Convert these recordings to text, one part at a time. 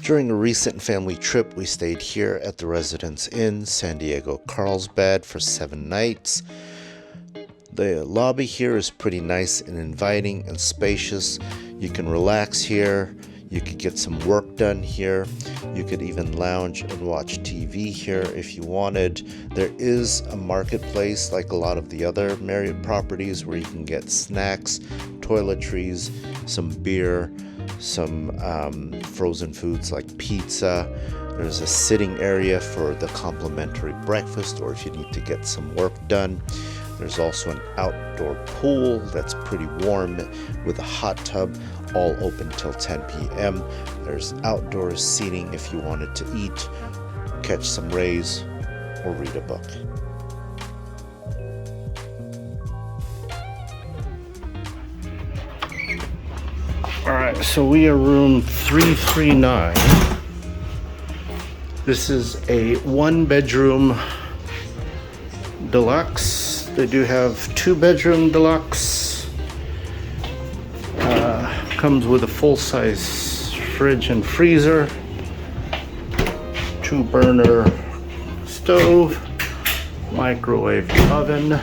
During a recent family trip, we stayed here at the Residence Inn, San Diego Carlsbad for 7 nights. The lobby here is pretty nice and inviting and spacious. You can relax here. You could get some work done here. You could even lounge and watch TV here if you wanted. There is a marketplace like a lot of the other Marriott properties where you can get snacks, toiletries, some beer, some frozen foods like pizza. There's a sitting area for the complimentary breakfast or if you need to get some work done. There's also an outdoor pool that's pretty warm with a hot tub, all open till 10 p.m. There's outdoor seating if you wanted to eat, catch some rays, or read a book. Alright, so we are room 339. This is a 1-bedroom deluxe. They do have 2-bedroom deluxe. Comes with a full-size fridge and freezer, 2-burner stove, microwave oven.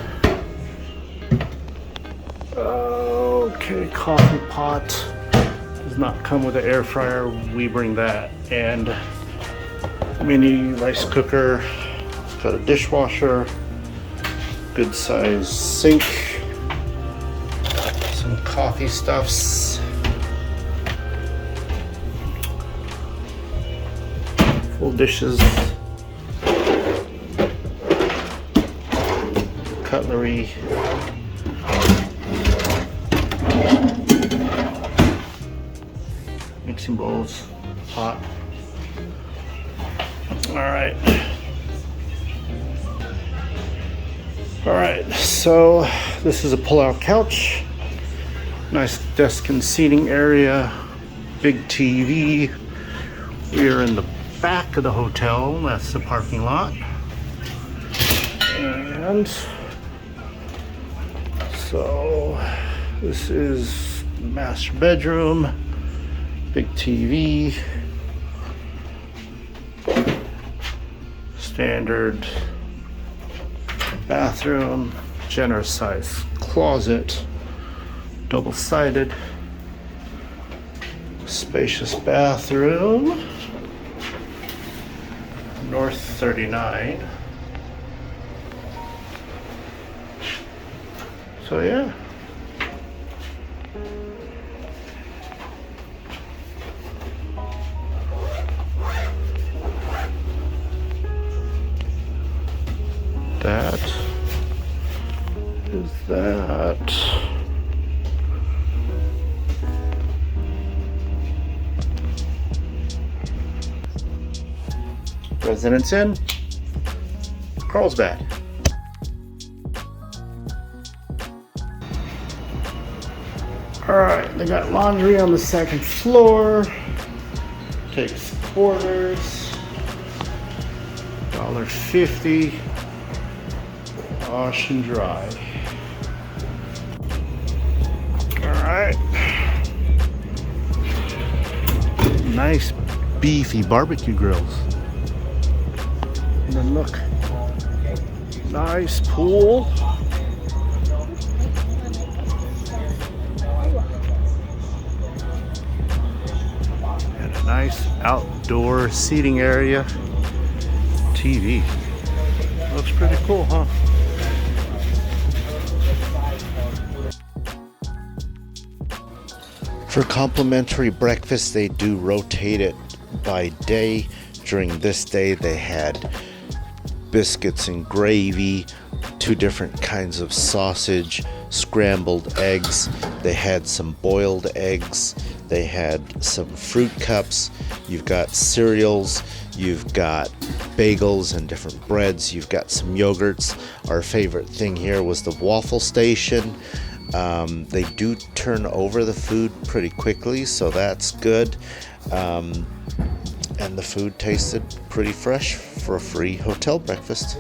Okay, coffee pot. Does not come with an air fryer. We bring that. And mini rice cooker. It's got a dishwasher. Good size sink. Some coffee stuffs. Full dishes. Cutlery. Mixing bowls. Pot. Alright. Alright, so this is a pull-out couch. Nice desk and seating area. Big TV. We are in the back of the hotel. That's the parking lot. And so this is master bedroom. Big TV. Standard bathroom, generous size closet, double-sided, spacious bathroom, North 39. So yeah. That is that. Residence Inn, Carlsbad. Alright, they got laundry on the 2nd floor. Takes quarters. $1.50. Wash and dry. Alright. Nice beefy barbecue grills. And then look. Nice pool. And a nice outdoor seating area. TV. Looks pretty cool, huh? For complimentary breakfast, they do rotate it by day. During this day, they had biscuits and gravy, 2 different kinds of sausage, scrambled eggs. They had some boiled eggs. They had some fruit cups. You've got cereals. You've got bagels and different breads. You've got some yogurts. Our favorite thing here was the waffle station. They do turn over the food pretty quickly, so that's good. And the food tasted pretty fresh for a free hotel breakfast.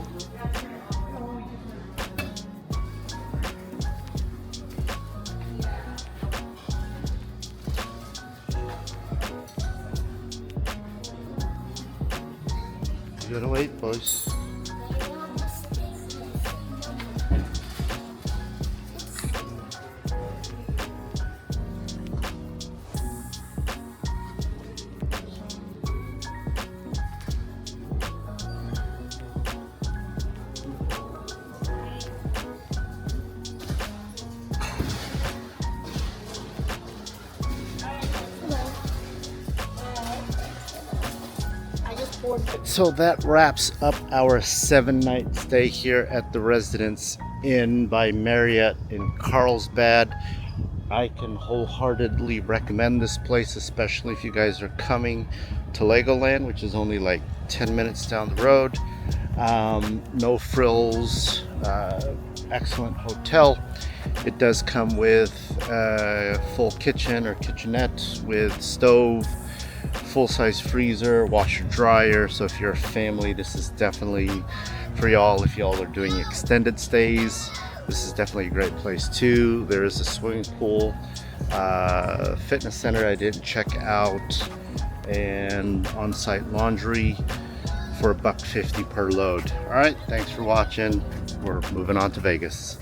You gotta wait, boys. So that wraps up our 7-night stay here at the Residence Inn by Marriott in Carlsbad. I can wholeheartedly recommend this place, especially if you guys are coming to Legoland, which is only like 10 minutes down the road. No frills, excellent hotel. It does come with a full kitchen or kitchenette with stove, full-size freezer, washer dryer. So if you're a family, this is definitely for y'all. If y'all are doing extended stays, this is definitely a great place too. There is a swimming pool, fitness center I didn't check out, and on-site laundry for $1.50 per load. All right, thanks for watching. We're moving on to Vegas.